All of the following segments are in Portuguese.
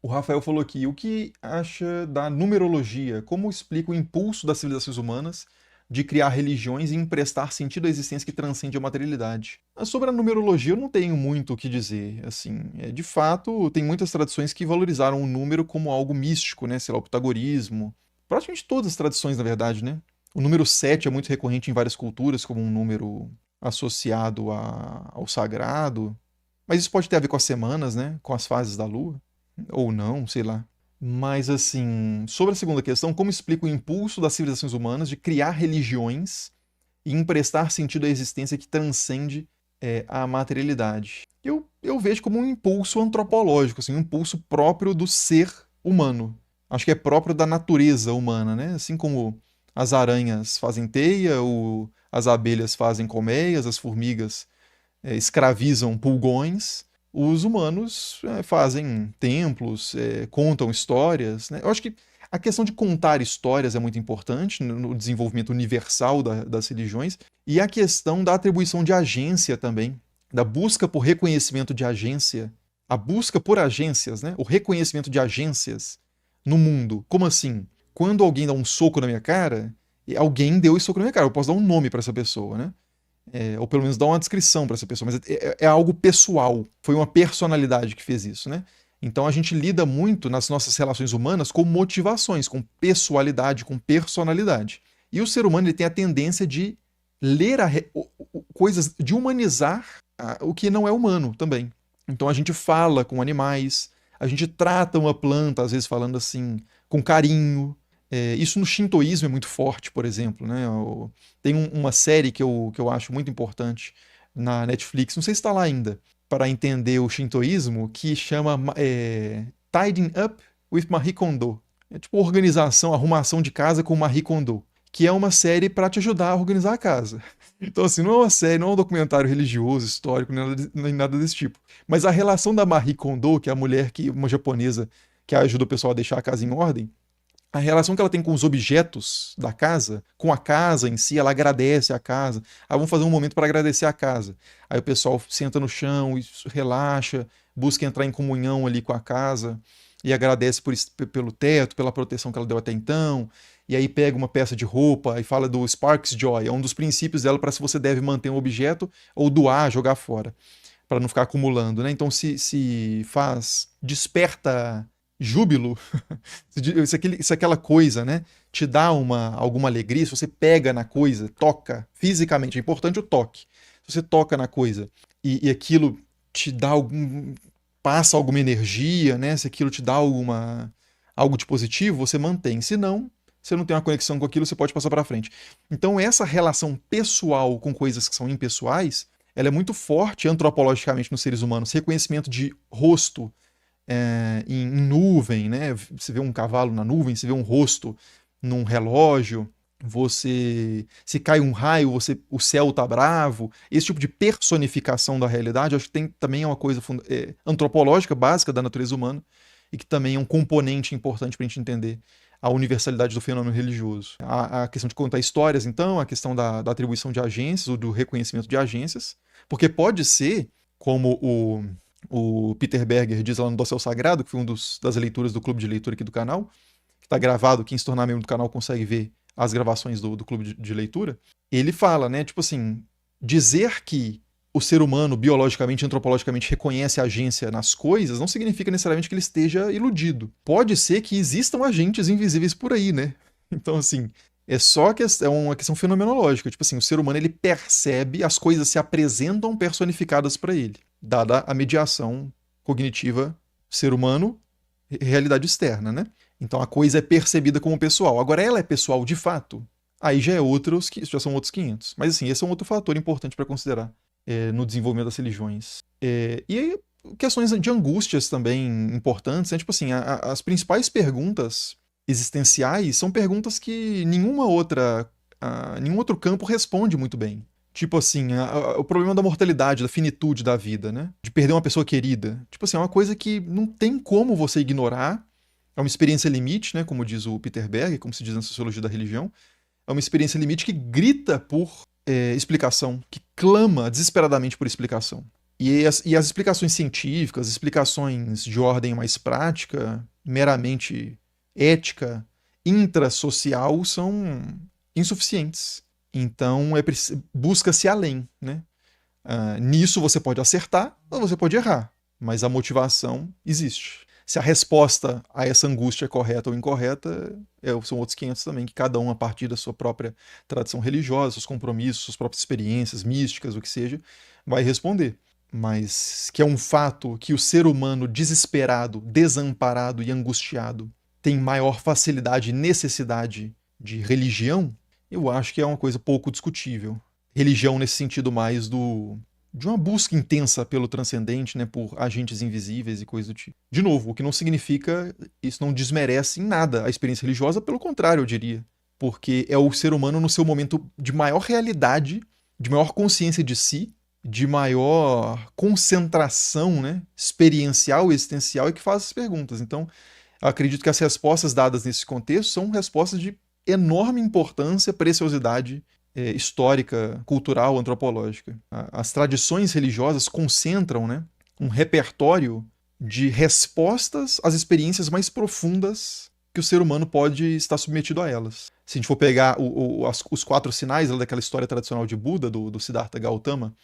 O Rafael falou aqui, o que acha da numerologia? Como explica o impulso das civilizações humanas de criar religiões e emprestar sentido à existência que transcende a materialidade? Sobre a numerologia eu não tenho muito o que dizer. Assim, de fato, tem muitas tradições que valorizaram o número como algo místico, né? Sei lá, o pitagorismo. Praticamente todas as tradições, na verdade, né? O número 7 é muito recorrente em várias culturas como um número associado ao sagrado. Mas isso pode ter a ver com as semanas, né? Com as fases da lua. Ou não, sei lá. Mas, assim, sobre a segunda questão, como explica o impulso das civilizações humanas de criar religiões e emprestar sentido à existência que transcende a materialidade? Eu vejo como um impulso antropológico, assim, um impulso próprio do ser humano. Acho que é próprio da natureza humana, né? Assim como as aranhas fazem teia, as abelhas fazem colmeias, as formigas escravizam pulgões, os humanos fazem templos, contam histórias. Né? Eu acho que a questão de contar histórias é muito importante no desenvolvimento universal das religiões e a questão da atribuição de agência também, da busca por reconhecimento de agência, a busca por agências, né? O reconhecimento de agências no mundo. Como assim? Quando alguém dá um soco na minha cara, alguém deu esse soco na minha cara. Eu posso dar um nome para essa pessoa, né? Ou pelo menos dar uma descrição para essa pessoa, mas é algo pessoal, foi uma personalidade que fez isso, né? Então a gente lida muito nas nossas relações humanas com motivações, com pessoalidade, com personalidade. E o ser humano ele tem a tendência de ler coisas, de humanizar o que não é humano também. Então a gente fala com animais, a gente trata uma planta, às vezes falando assim, com carinho, isso no shintoísmo é muito forte, por exemplo. Né? Tem uma série que eu acho muito importante na Netflix, não sei se está lá ainda, para entender o shintoísmo, que chama Tidying Up with Marie Kondo. É tipo organização, arrumação de casa com Marie Kondo, que é uma série para te ajudar a organizar a casa. Então, assim, não é uma série, não é um documentário religioso, histórico, nem nada desse tipo. Mas a relação da Marie Kondo, que é a mulher, uma japonesa, que ajuda o pessoal a deixar a casa em ordem, a relação que ela tem com os objetos da casa, com a casa em si, ela agradece a casa. Ah, vamos fazer um momento para agradecer a casa. Aí o pessoal senta no chão e relaxa, busca entrar em comunhão ali com a casa e agradece pelo teto, pela proteção que ela deu até então. E aí pega uma peça de roupa e fala do Sparks Joy, é um dos princípios dela para se você deve manter um objeto ou doar, jogar fora, para não ficar acumulando, né? Então se faz, desperta júbilo, se aquela coisa, né, te dá alguma alegria, se você pega na coisa, toca fisicamente, é importante o toque. Se você toca na coisa e aquilo te dá passa alguma energia, né, se aquilo te dá algo de positivo, você mantém. Se não, você não tem uma conexão com aquilo, você pode passar para frente. Então essa relação pessoal com coisas que são impessoais, ela é muito forte antropologicamente nos seres humanos. Reconhecimento de rosto, em nuvem, né? Você vê um cavalo na nuvem, você vê um rosto num relógio, se cai um raio, o céu tá bravo. Esse tipo de personificação da realidade, acho que também é uma coisa antropológica básica da natureza humana e que também é um componente importante para a gente entender a universalidade do fenômeno religioso. A questão de contar histórias, então, a questão da atribuição de agências, ou do reconhecimento de agências, porque pode ser, como o Peter Berger diz lá no Dossel Sagrado, que foi das leituras do clube de leitura aqui do canal, que está gravado, quem se tornar membro do canal consegue ver as gravações do clube de leitura. Ele fala, né, tipo assim, dizer que o ser humano, biologicamente, antropologicamente, reconhece a agência nas coisas, não significa necessariamente que ele esteja iludido. Pode ser que existam agentes invisíveis por aí, né? Então, assim, é uma questão fenomenológica. Tipo assim, o ser humano, ele percebe, as coisas se apresentam personificadas para ele, dada a mediação cognitiva ser humano, realidade externa, né? Então a coisa é percebida como pessoal. Agora ela é pessoal de fato? Aí já são outros 500. Mas assim, esse é um outro fator importante para considerar no desenvolvimento das religiões. E aí, questões de angústias também importantes, né? Tipo assim, as principais perguntas existenciais são perguntas que nenhum outro campo responde muito bem. Tipo assim, o problema da mortalidade, da finitude da vida, né? De perder uma pessoa querida. Tipo assim, é uma coisa que não tem como você ignorar. É uma experiência limite, né? Como diz o Peter Berger, como se diz na sociologia da religião. É uma experiência limite que grita por explicação, que clama desesperadamente por explicação. E as explicações científicas, explicações de ordem mais prática, meramente ética, intrasocial, são insuficientes. Então busca-se além, né? Nisso você pode acertar ou você pode errar, mas a motivação existe. Se a resposta a essa angústia é correta ou incorreta, são outros 500 também, que cada um, a partir da sua própria tradição religiosa, seus compromissos, suas próprias experiências místicas, o que seja, vai responder. Mas que é um fato que o ser humano desesperado, desamparado e angustiado tem maior facilidade e necessidade de religião, eu acho que é uma coisa pouco discutível. Religião nesse sentido mais de uma busca intensa pelo transcendente, né, por agentes invisíveis e coisas do tipo. De novo, o que não significa, isso não desmerece em nada a experiência religiosa, pelo contrário, eu diria. Porque é o ser humano no seu momento de maior realidade, de maior consciência de si, de maior concentração, né, experiencial e existencial, e que faz as perguntas. Então, eu acredito que as respostas dadas nesse contexto são respostas de enorme importância, preciosidade histórica, cultural, antropológica. As tradições religiosas concentram, né, um repertório de respostas às experiências mais profundas que o ser humano pode estar submetido a elas. Se a gente for pegar os 4 sinais daquela história tradicional de Buda, do Siddhartha Gautama,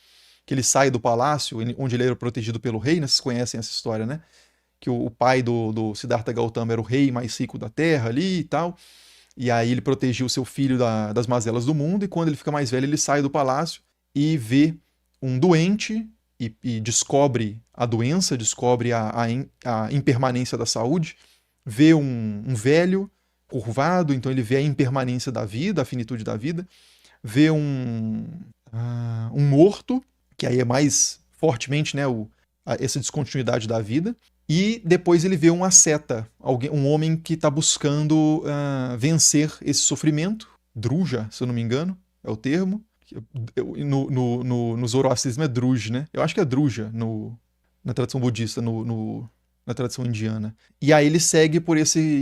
que ele sai do palácio, onde ele era protegido pelo rei, né? Vocês conhecem essa história, né? Que o pai do Siddhartha Gautama era o rei mais rico da terra ali e tal. E aí ele protegia o seu filho das mazelas do mundo, e quando ele fica mais velho, ele sai do palácio e vê um doente e descobre a doença, descobre a impermanência da saúde, vê um velho curvado, então ele vê a impermanência da vida, a finitude da vida, vê um morto, que aí é mais fortemente, né, essa descontinuidade da vida, e depois ele vê um asceta, um homem que está buscando vencer esse sofrimento. Druja, se eu não me engano, é o termo. No zoroastrismo é druj, né? Eu acho que é druja na tradição budista, na tradição indiana. E aí ele segue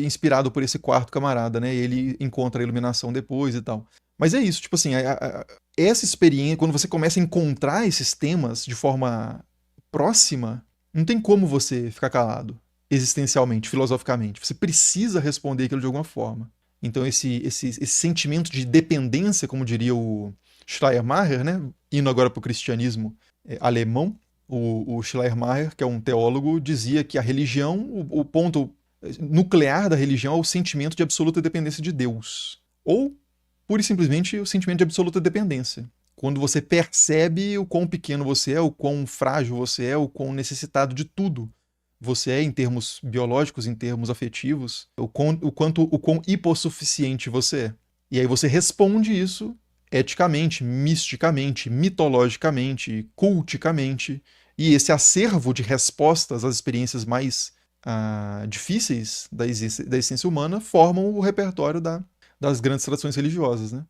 inspirado por esse quarto camarada, né? E ele encontra a iluminação depois e tal. Mas é isso, tipo assim, essa experiência, quando você começa a encontrar esses temas de forma próxima, não tem como você ficar calado, existencialmente, filosoficamente. Você precisa responder aquilo de alguma forma. Então, esse sentimento de dependência, como diria o Schleiermacher, né? Indo agora para o cristianismo alemão, o Schleiermacher, que é um teólogo, dizia que a religião, o ponto nuclear da religião é o sentimento de absoluta dependência de Deus. Ou, pura e simplesmente, o sentimento de absoluta dependência. Quando você percebe o quão pequeno você é, o quão frágil você é, o quão necessitado de tudo você é em termos biológicos, em termos afetivos, o quão hipossuficiente você é. E aí você responde isso eticamente, misticamente, mitologicamente, culticamente. E esse acervo de respostas às experiências mais difíceis da essência humana formam o repertório das grandes tradições religiosas, né?